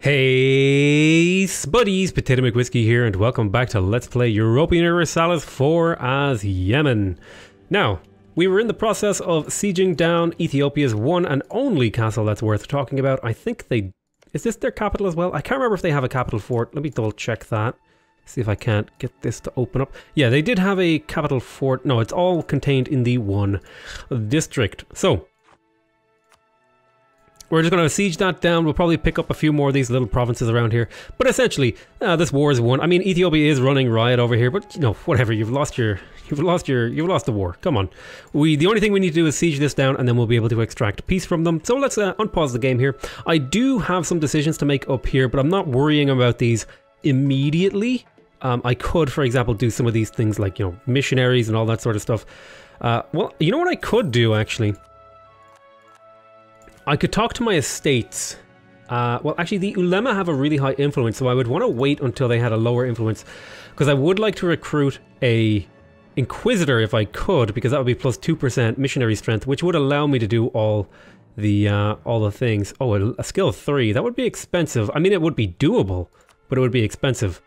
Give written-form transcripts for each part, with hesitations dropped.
Hey spuddies, PotatoMcWhiskey here, and welcome back to Let's Play Europa Universalis 4 as Yemen. Now, we were in the process of sieging down Ethiopia's one and only castle that's worth talking about. I think they... Is this their capital as well? I can't remember if they have a capital fort. Let me double check that. See if I can't get this to open up. Yeah, they did have a capital fort. No, it's all contained in the one district. So... we're just going to siege that down. We'll probably pick up a few more of these little provinces around here. But essentially, this war is won. I mean, Ethiopia is running riot over here, but you know, whatever. You've lost the war. Come on. The only thing we need to do is siege this down, and then we'll be able to extract peace from them. So let's unpause the game here. I do have some decisions to make up here, but I'm not worrying about these immediately. I could, for example, do some of these things like, you know, missionaries and all that sort of stuff. Well, you know what I could do actually? I could talk to my estates. Well, actually, the Ulema have a really high influence, so I would want to wait until they had a lower influence, because I would like to recruit a Inquisitor if I could, because that would be plus 2% missionary strength, which would allow me to do all the things. Oh, a skill 3. That would be expensive. I mean, it would be doable, but it would be expensive.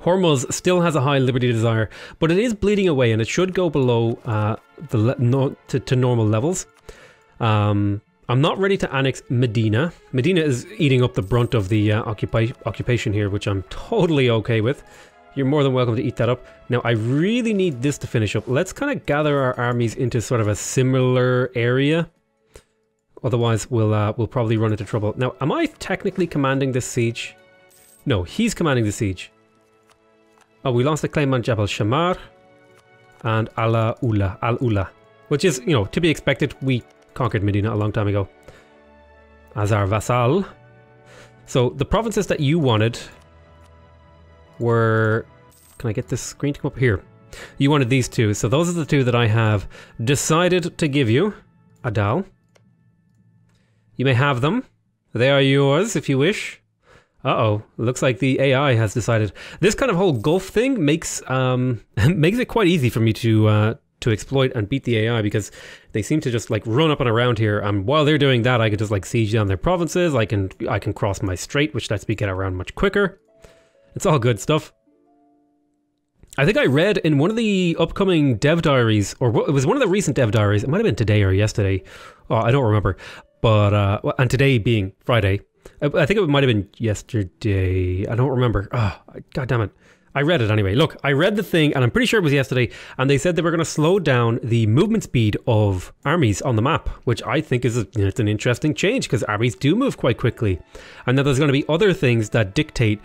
Hormuz still has a high liberty desire, but it is bleeding away, and it should go below to normal levels. I'm not ready to annex Medina. Medina is eating up the brunt of the occupation here, which I'm totally okay with. You're more than welcome to eat that up. Now, I really need this to finish up. Let's kind of gather our armies into sort of a similar area. Otherwise, we'll probably run into trouble. Now, am I technically commanding this siege? No, he's commanding the siege. Oh, we lost a claim on Jabal Shamar and Al-Ula, which is, you know, to be expected. We conquered Medina a long time ago as our vassal. So the provinces that you wanted were... Can I get this screen to come up here? You wanted these two, so those are the two that I have decided to give you. Adal. You may have them. They are yours if you wish. Uh-oh, looks like the AI has decided. This kind of whole Gulf thing makes makes it quite easy for me to exploit and beat the AI, because they seem to just like run up and around here, and while they're doing that, I can just like siege down their provinces. I can cross my strait, which lets me get around much quicker. It's all good stuff. I think I read in one of the upcoming dev diaries, or it was one of the recent dev diaries, it might have been today or yesterday, oh, I don't remember, but and today being Friday, I think it might have been yesterday. I don't remember. Oh, God damn it. I read it anyway. Look, I read the thing, and I'm pretty sure it was yesterday, and they said they were going to slow down the movement speed of armies on the map, which I think is it's an interesting change, because armies do move quite quickly. And then there's going to be other things that dictate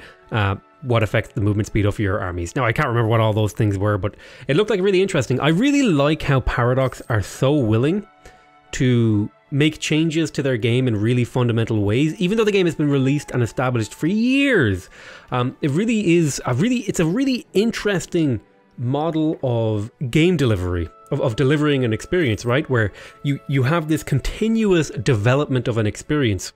what affects the movement speed of your armies. Now, I can't remember what all those things were, but it looked like really interesting. I really like how Paradox are so willing to make changes to their game in really fundamental ways, even though the game has been released and established for years. It really is it's a really interesting model of game delivery, of delivering an experience, right? Where you have this continuous development of an experience.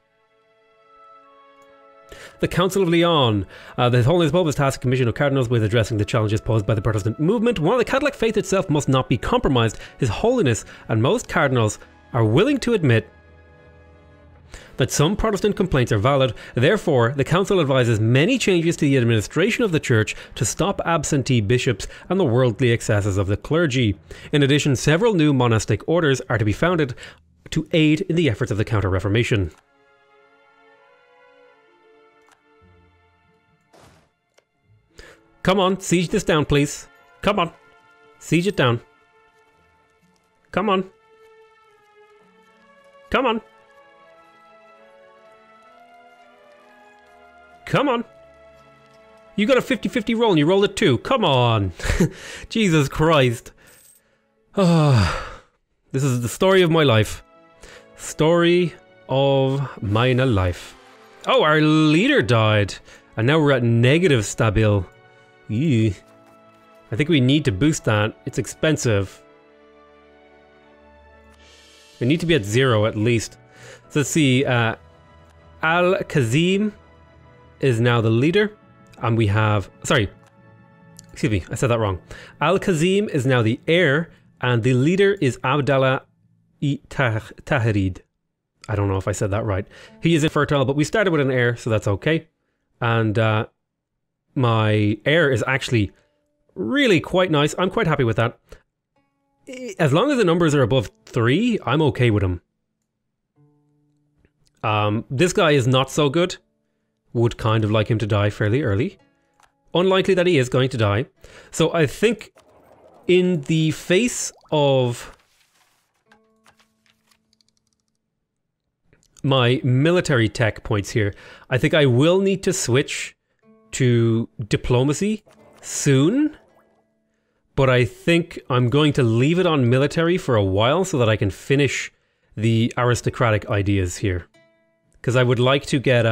The Council of Leon. The Holiness Pope has tasked a commission of cardinals with addressing the challenges posed by the Protestant movement. While the Catholic faith itself must not be compromised, His Holiness and most cardinals are willing to admit that some Protestant complaints are valid. Therefore, the Council advises many changes to the administration of the Church to stop absentee bishops and the worldly excesses of the clergy. In addition, several new monastic orders are to be founded to aid in the efforts of the Counter-Reformation. Come on, siege this down, please. Come on. Siege it down. Come on. Come on. Come on. You got a 50-50 roll and you rolled a 2. Come on. Jesus Christ. Oh, this is the story of my life. Story of mine life. Oh, our leader died. And now we're at negative stabil. Ew. I think we need to boost that. It's expensive. We need to be at 0 at least. So let's see, Al-Kazim is now the leader, and we have, sorry, excuse me, I said that wrong. Al-Kazim is now the heir, and the leader is Abdallah Tahrid. I don't know if I said that right. He is infertile, but we started with an heir, so that's okay. And my heir is actually really quite nice. I'm quite happy with that. As long as the numbers are above 3, I'm okay with him. This guy is not so good. Would kind of like him to die fairly early. Unlikely that he is going to die. So I think in the face of my military tech points here, I think I will need to switch to diplomacy soon. But I think I'm going to leave it on military for a while so that I can finish the aristocratic ideas here. Because I would like to get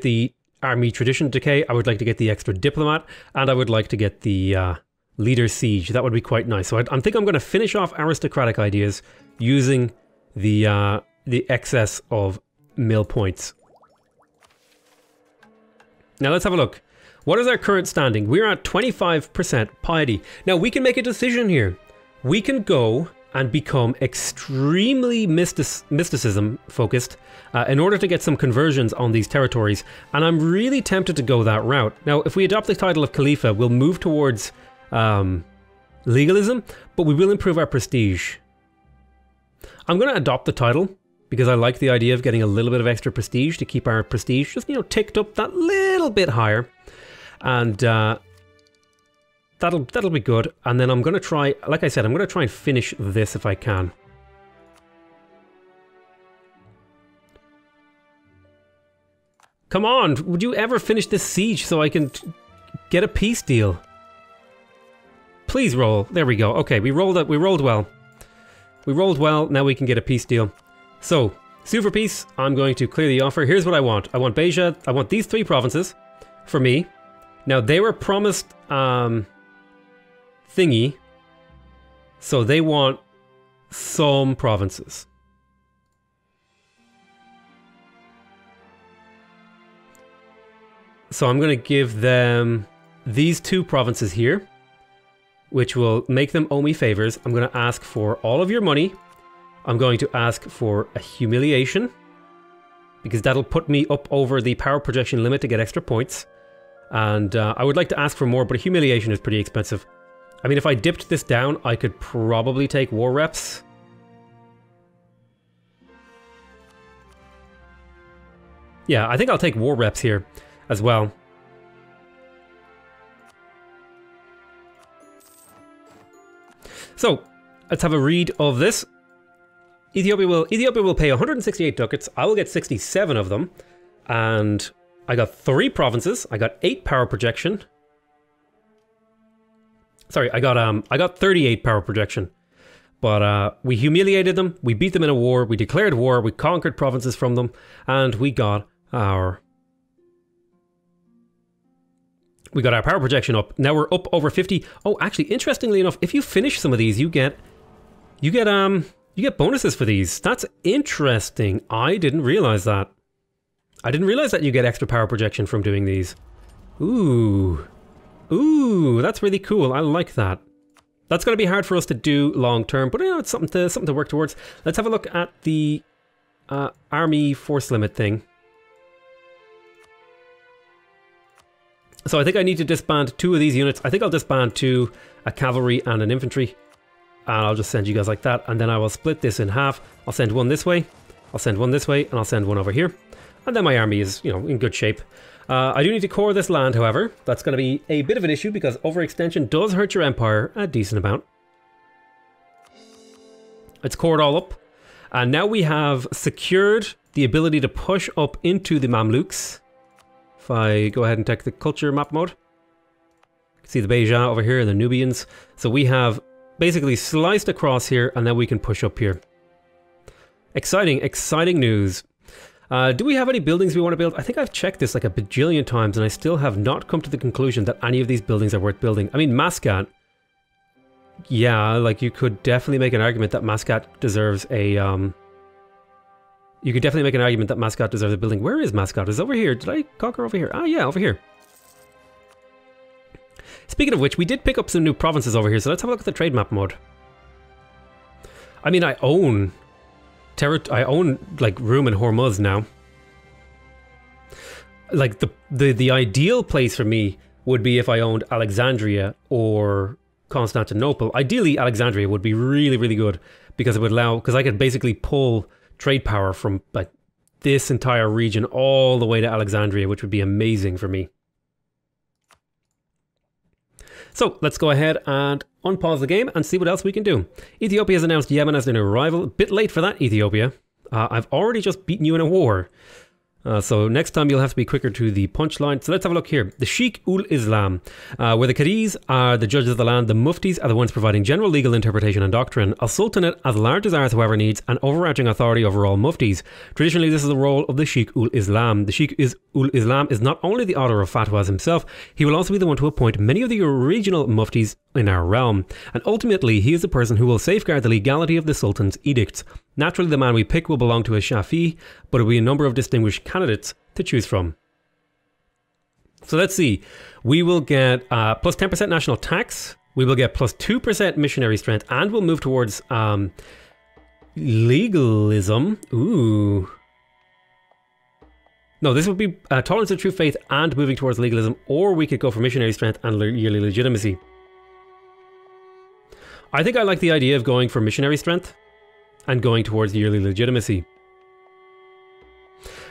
the army tradition decay, I would like to get the extra diplomat, and I would like to get the leader siege. That would be quite nice. So I think I'm going to finish off aristocratic ideas using the excess of mill points. Now let's have a look. What is our current standing? We're at 25% piety. Now we can make a decision here. We can go and become extremely mysticism focused in order to get some conversions on these territories. And I'm really tempted to go that route. Now, if we adopt the title of Khalifa, we'll move towards legalism, but we will improve our prestige. I'm going to adopt the title because I like the idea of getting a little bit of extra prestige to keep our prestige just, you know, ticked up that little bit higher. And that'll be good. And then I'm going to try, like I said, I'm going to try and finish this if I can. Come on, would you ever finish this siege so I can get a peace deal? Please roll. There we go. Okay, we rolled well. We rolled well, now we can get a peace deal. So, sue for peace, I'm going to clear the offer. Here's what I want. I want Beja, I want these 3 provinces for me. Now, they were promised thingy, so they want some provinces. So I'm going to give them these 2 provinces here, which will make them owe me favors. I'm going to ask for all of your money. I'm going to ask for a humiliation, because that'll put me up over the power projection limit to get extra points. And I would like to ask for more, but a humiliation is pretty expensive. I mean, if I dipped this down, I could probably take war reps. Yeah, I think I'll take war reps here as well. So, let's have a read of this. Ethiopia will pay 168 ducats. I will get 67 of them. And I got 3 provinces. I got 8 power projection. Sorry, I got 38 power projection. But we humiliated them, we beat them in a war, we declared war, we conquered provinces from them, and we got our power projection up. Now we're up over 50. Oh, actually, interestingly enough, if you finish some of these, you get bonuses for these. That's interesting. I didn't realize that. I didn't realize that you get extra power projection from doing these. Ooh. Ooh, that's really cool. I like that. That's going to be hard for us to do long term, but you know, it's something to work towards. Let's have a look at the army force limit thing. So I think I need to disband 2 of these units. I think I'll disband 2, a cavalry and an infantry. And I'll just send you guys like that. And then I will split this in half. I'll send one this way. I'll send one this way. And I'll send one over here. And then my army is, you know, in good shape. I do need to core this land, however. That's going to be a bit of an issue because overextension does hurt your empire a decent amount. It's cored all up. And now we have secured the ability to push up into the Mamluks. If I go ahead and take the culture map mode. You can see the Beja over here and the Nubians. So we have basically sliced across here and then we can push up here. Exciting, exciting news. Do we have any buildings we want to build? I think I've checked this like a bajillion times and I still have not come to the conclusion that any of these buildings are worth building. I mean, Mascat. Yeah, like you could definitely make an argument that Mascat deserves a... You could definitely make an argument that Mascat deserves a building. Where is Mascat? Is it over here? Did I conquer over here? Ah, yeah, over here. Speaking of which, we did pick up some new provinces over here, so let's have a look at the trade map mode. I mean, I own I own like room in Hormuz now. Like the ideal place for me would be if I owned Alexandria or Constantinople. Ideally, Alexandria would be really, really good because it would allow, because I could basically pull trade power from like this entire region all the way to Alexandria, which would be amazing for me. So let's go ahead and unpause the game and see what else we can do. Ethiopia has announced Yemen as their new rival. A bit late for that, Ethiopia. I've already just beaten you in a war. So next time you'll have to be quicker to the punchline. So let's have a look here. The Sheikh ul Islam, where the Qadis are the judges of the land, the Muftis are the ones providing general legal interpretation and doctrine. A sultanate as large as ours, however, needs an overarching authority over all Muftis. Traditionally, this is the role of the Sheikh ul Islam. The Sheikh ul Islam is not only the author of fatwas himself, he will also be the one to appoint many of the regional Muftis in our realm. And ultimately, he is the person who will safeguard the legality of the Sultan's edicts. Naturally, the man we pick will belong to a Shafi, but there will be a number of distinguished candidates to choose from. So let's see. We will get plus 10% national tax. We will get plus 2% missionary strength, and we'll move towards legalism. Ooh. No, this would be tolerance of true faith and moving towards legalism, or we could go for missionary strength and yearly legitimacy. I think I like the idea of going for missionary strength and going towards yearly legitimacy.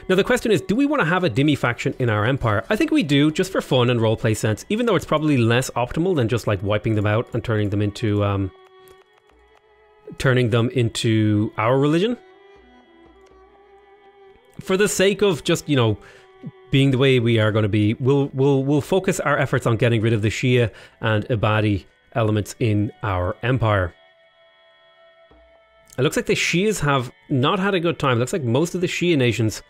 Now the question is, do we want to have a dhimmi faction in our empire? I think we do, just for fun and roleplay sense, even though it's probably less optimal than just like wiping them out and turning them into our religion. For the sake of just, you know, being the way we are going to be, we'll focus our efforts on getting rid of the Shia and Ibadi elements in our empire. It looks like the Shias have not had a good time. It looks like most of the Shia nations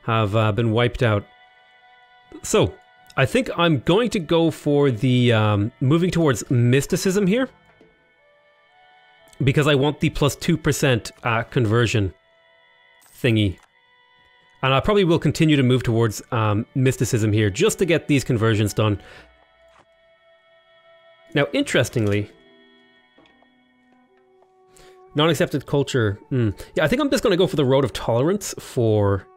have been wiped out. So, I think I'm going to go for the moving towards mysticism here, because I want the plus 2% conversion thingy. And I probably will continue to move towards mysticism here, just to get these conversions done. Now, interestingly, non-accepted culture. Yeah, I think I'm just going to go for the road of tolerance for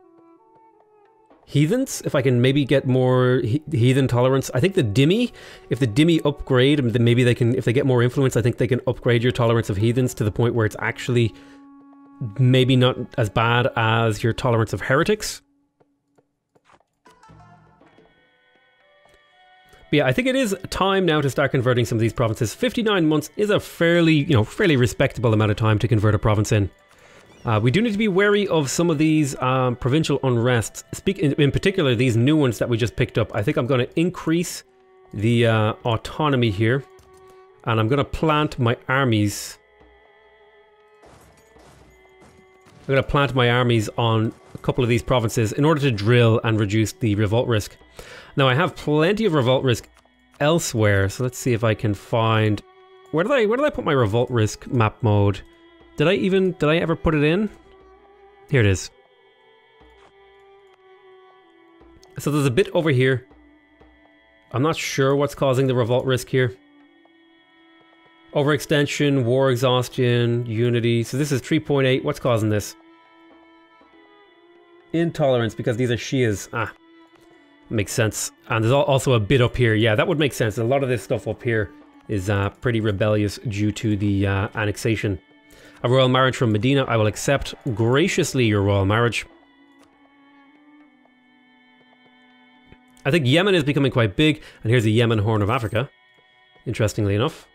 heathens. If I can maybe get more heathen tolerance. I think the dhimmi, if the dhimmi upgrade, then maybe they can, if they get more influence, I think they can upgrade your tolerance of heathens to the point where it's actually maybe not as bad as your tolerance of heretics. But yeah, I think it is time now to start converting some of these provinces. 59 months is a fairly respectable amount of time to convert a province in. We do need to be wary of some of these provincial unrests. In particular, these new ones that we just picked up. I think I'm going to increase the autonomy here. And I'm going to plant my armies. I'm going to plant my armies on a couple of these provinces in order to drill and reduce the revolt risk. Now I have plenty of revolt risk elsewhere, so let's see if I can find... Where did I put my revolt risk map mode? Did I ever put it in? Here it is. So there's a bit over here. I'm not sure what's causing the revolt risk here. Overextension, war exhaustion, unity. So this is 3.8. What's causing this? Intolerance, because these are Shias. Ah, makes sense. And there's also a bit up here. Yeah, that would make sense. A lot of this stuff up here is pretty rebellious due to the annexation. A royal marriage from Medina. I will accept graciously your royal marriage. I think Yemen is becoming quite big. And here's the Yemen Horn of Africa. Interestingly enough.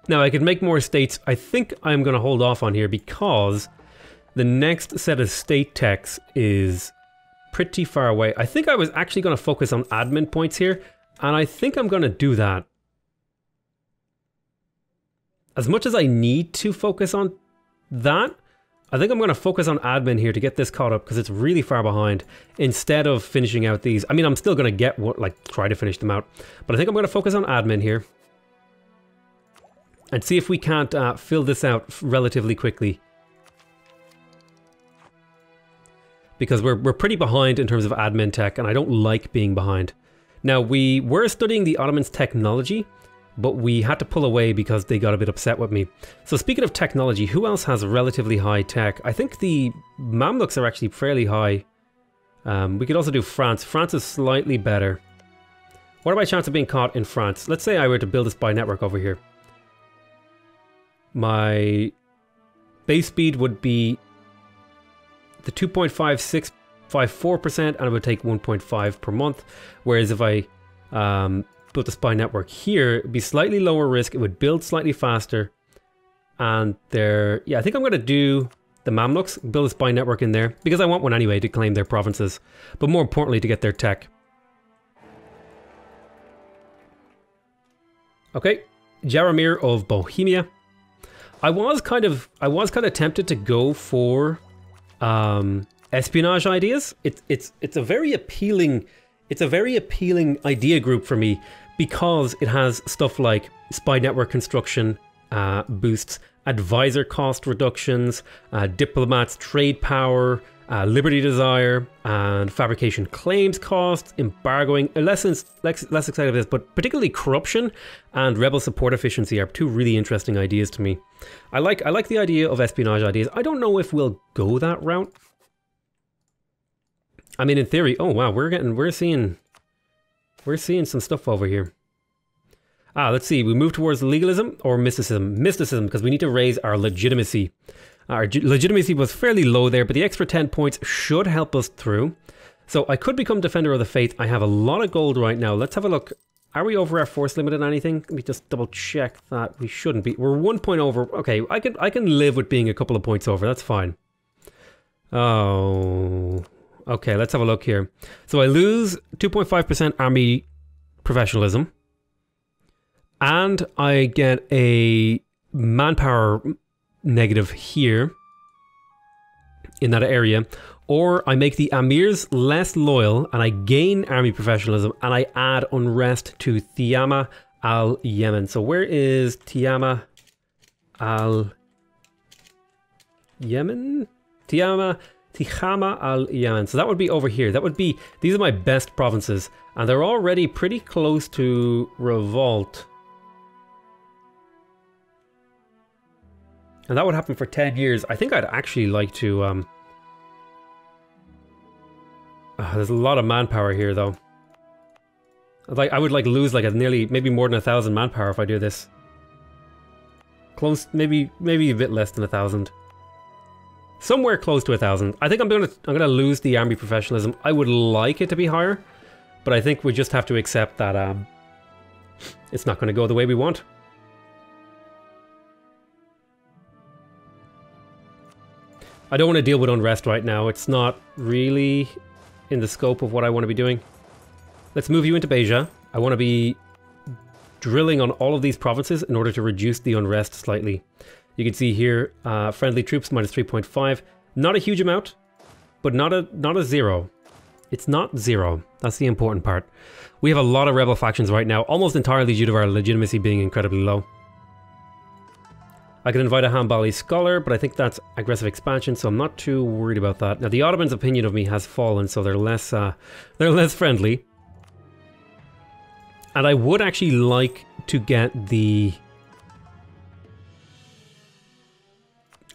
Now, I could make more states. I think I'm going to hold off on here because the next set of state techs is pretty far away. I think I was actually going to focus on admin points here, and I think I'm going to do that. As much as I need to focus on that, I think I'm going to focus on admin here to get this caught up because it's really far behind instead of finishing out these. I mean, I'm still going to get what, like, try to finish them out, but I think I'm going to focus on admin here. And see if we can't fill this out relatively quickly. Because we're pretty behind in terms of admin tech, and I don't like being behind. Now, we were studying the Ottomans' technology, but we had to pull away because they got a bit upset with me. So speaking of technology, who else has relatively high tech? I think the Mamluks are actually fairly high. We could also do France. France is slightly better. What are my chances of being caught in France? Let's say I were to build a spy network over here. My base speed would be the 2.5654%, and it would take 1.5 per month. Whereas if I built a spy network here, it would be slightly lower risk. It would build slightly faster. And there, yeah, I think I'm going to do the Mamluks, build a spy network in there, because I want one anyway to claim their provinces, but more importantly to get their tech. Okay, Jaromir of Bohemia. I was kind of tempted to go for espionage ideas. It's a very appealing idea group for me because it has stuff like spy network construction boosts, advisor cost reductions, diplomats trade power, liberty desire, and fabrication claims costs, embargoing. Less excited of this, but particularly corruption and rebel support efficiency are two really interesting ideas to me. I like the idea of espionage ideas. I don't know if we'll go that route. I mean, in theory, oh wow, we're seeing some stuff over here. Let's see, we move towards legalism or mysticism. Mysticism, because we need to raise our legitimacy. Our legitimacy was fairly low there, but the extra 10 points should help us through. So I could become Defender of the Faith. I have a lot of gold right now. Let's have a look. Are we over our force limit on anything? Let me just double check that. We shouldn't be. We're 1 point over. Okay, I can live with being a couple of points over. That's fine. Oh, okay, let's have a look here. So I lose 2.5% army professionalism. And I get a manpower negative here in that area. Or I make the amirs less loyal and I gain army professionalism and I add unrest to Tihama al-Yemen. So where is Tihama al-Yemen? Tihama al-Yemen. So that would be over here. That would be, these are my best provinces. And they're already pretty close to revolt. And that would happen for 10 years. I think I'd actually like to... there's a lot of manpower here, though. I would lose like maybe more than 1,000 manpower if I do this. Close, maybe a bit less than 1,000. Somewhere close to 1,000. I think I'm gonna lose the army professionalism. I would like it to be higher, but I think we just have to accept that it's not going to go the way we want. I don't want to deal with unrest right now. It's not really in the scope of what I want to be doing. Let's move you into Beja. I want to be drilling on all of these provinces in order to reduce the unrest slightly. You can see here, friendly troops minus 3.5. Not a huge amount, but not a zero. It's not zero. That's the important part. We have a lot of rebel factions right now, almost entirely due to our legitimacy being incredibly low. I could invite a Hanbali scholar, but I think that's aggressive expansion, so I'm not too worried about that. Now, the Ottomans' opinion of me has fallen, so they're less friendly. And I would actually like to get the...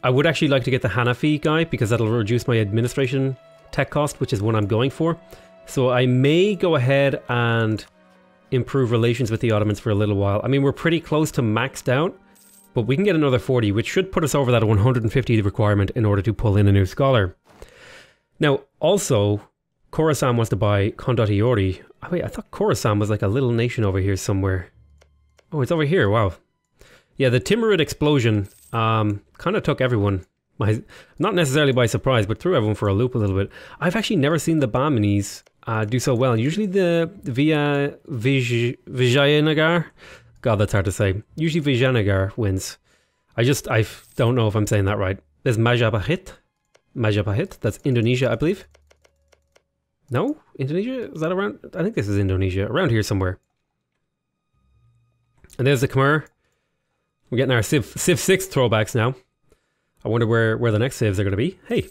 Hanafi guy, because that'll reduce my administration tech cost, which is what I'm going for. So I may go ahead and improve relations with the Ottomans for a little while. I mean, we're pretty close to maxed out. But we can get another 40, which should put us over that 150 requirement in order to pull in a new scholar. Now, also, Khorasan wants to buy Condottieri. Oh, wait, I thought Khorasan was like a little nation over here somewhere. Oh, it's over here, wow. Yeah, the Timurid explosion kind of took everyone, not necessarily by surprise, but threw everyone for a loop a little bit. I've actually never seen the Bahmanis do so well. Usually the Vijayanagar... God, that's hard to say. Usually Vijayanagar wins. I don't know if I'm saying that right. There's Majapahit. Majapahit, that's Indonesia, I believe. No? Indonesia? Is that around? I think this is Indonesia. Around here somewhere. And there's the Khmer. We're getting our Civ 6 throwbacks now. I wonder where the next Civs are going to be. Hey,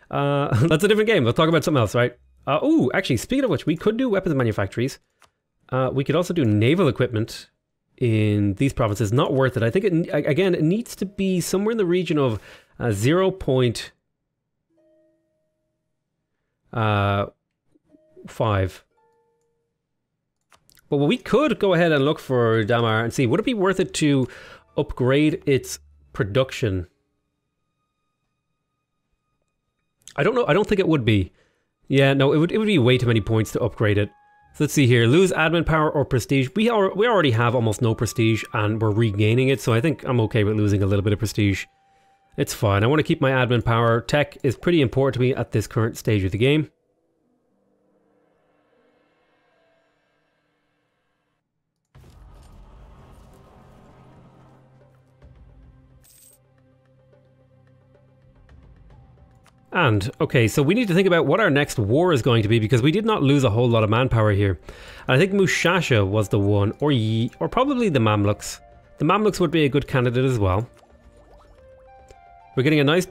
that's a different game. We'll talk about something else, right? Actually, speaking of which, we could do weapons manufactories. We could also do naval equipment in these provinces. Not worth it. I think, again, it needs to be somewhere in the region of 0.5. But we could go ahead and look for Damar and see, would it be worth it to upgrade its production? I don't know. I don't think it would be. Yeah, no, it would be way too many points to upgrade it. So let's see here. Lose admin power or prestige. We already have almost no prestige and we're regaining it, so I think I'm okay with losing a little bit of prestige. It's fine. I want to keep my admin power. Tech is pretty important to me at this current stage of the game. And, okay, so we need to think about what our next war is going to be because we did not lose a whole lot of manpower here. And I think Mushasha was the one, or probably the Mamluks. The Mamluks would be a good candidate as well. We're getting a nice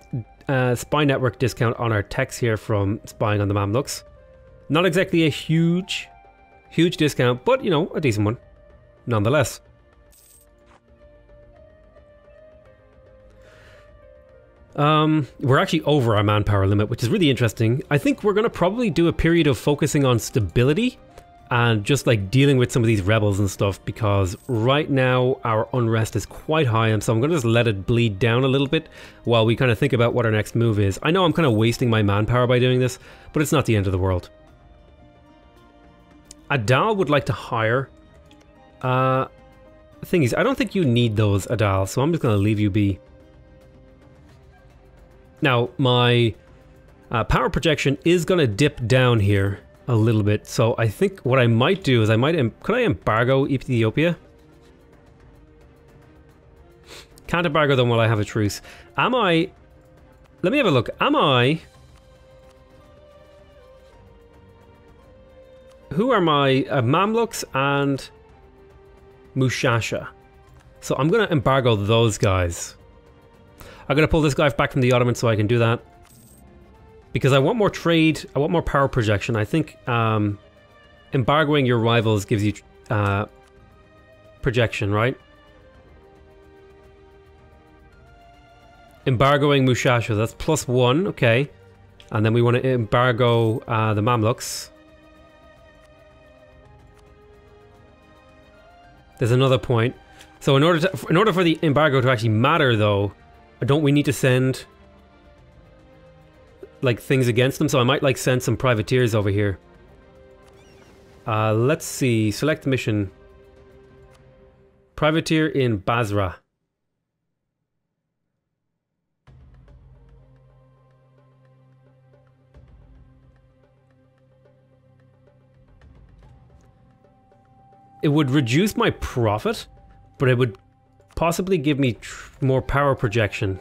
spy network discount on our techs here from spying on the Mamluks. Not exactly a huge discount, but, you know, a decent one, nonetheless. We're actually over our manpower limit, which is really interesting. I think we're going to probably do a period of focusing on stability and just like dealing with some of these rebels and stuff, because right now our unrest is quite high, and so I'm going to just let it bleed down a little bit while we kind of think about what our next move is. I know I'm kind of wasting my manpower by doing this, but it's not the end of the world. Adal would like to hire. The thing is, I don't think you need those, Adal, so I'm just going to leave you be. Now, my power projection is going to dip down here a little bit, so I think what I might do is could I embargo Ethiopia? Can't embargo them while I have a truce. Let me have a look. Who are my Mamluks and Mushasha? So I'm going to embargo those guys. I'm going to pull this guy back from the Ottomans so I can do that. Because I want more trade, I want more power projection. I think embargoing your rivals gives you projection, right? Embargoing Mushasha, that's +1, okay. And then we want to embargo the Mamluks. There's another point. So in order for the embargo to actually matter, though, don't we need to send like things against them? So I might like send some privateers over here. Let's see. Select mission. Privateer in Basra. It would reduce my profit, but it would possibly give me more power projection.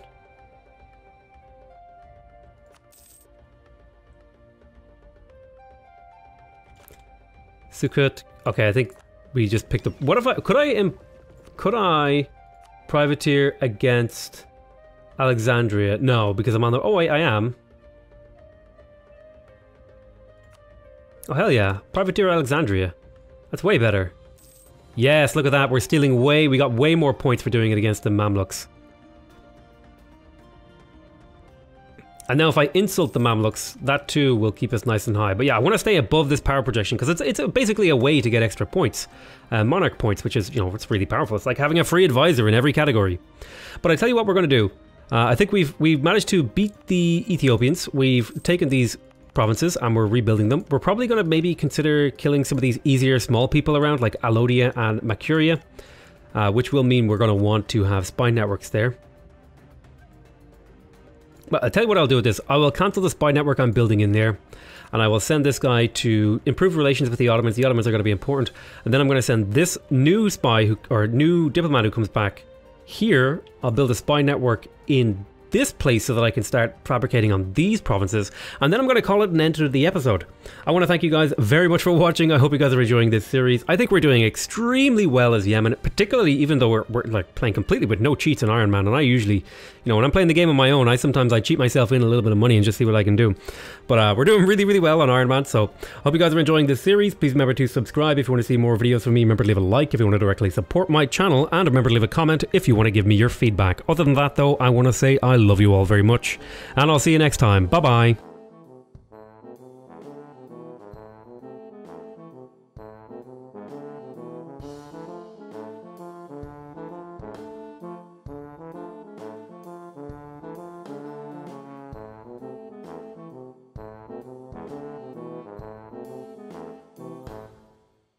Sukkot. Okay, I think we just picked up. What if could I privateer against Alexandria? No, because I'm on the. Oh wait, I am. Oh hell yeah, privateer Alexandria. That's way better. Yes, look at that. We're stealing we got way more points for doing it against the Mamluks. And now if I insult the Mamluks, that too will keep us nice and high. But yeah, I want to stay above this power projection because it's basically a way to get extra points. Monarch points, which is, you know, it's really powerful. It's like having a free advisor in every category. But I tell you what we're going to do. I think we've managed to beat the Ethiopians. We've taken these provinces and we're rebuilding them. We're probably going to maybe consider killing some of these easier small people around like Alodia and Makuria, which will mean we're going to want to have spy networks there. But I'll tell you what I'll do with this. I will cancel the spy network I'm building in there, and I will send this guy to improve relations with the Ottomans. The Ottomans are going to be important. And then I'm going to send this new spy or new diplomat who comes back here. I'll build a spy network in this place so that I can start fabricating on these provinces, and then I'm going to call it an end to the episode. I want to thank you guys very much for watching. I hope you guys are enjoying this series. I think we're doing extremely well as Yemen, particularly even though we're like playing completely with no cheats in Ironman, and I usually, you know, when I'm playing the game on my own, sometimes I cheat myself in a little bit of money and just see what I can do. But we're doing really, really well on Ironman, so hope you guys are enjoying this series. Please remember to subscribe if you want to see more videos from me. Remember to leave a like if you want to directly support my channel, and remember to leave a comment if you want to give me your feedback. Other than that though, I want to say I love you all very much, and I'll see you next time. Bye bye.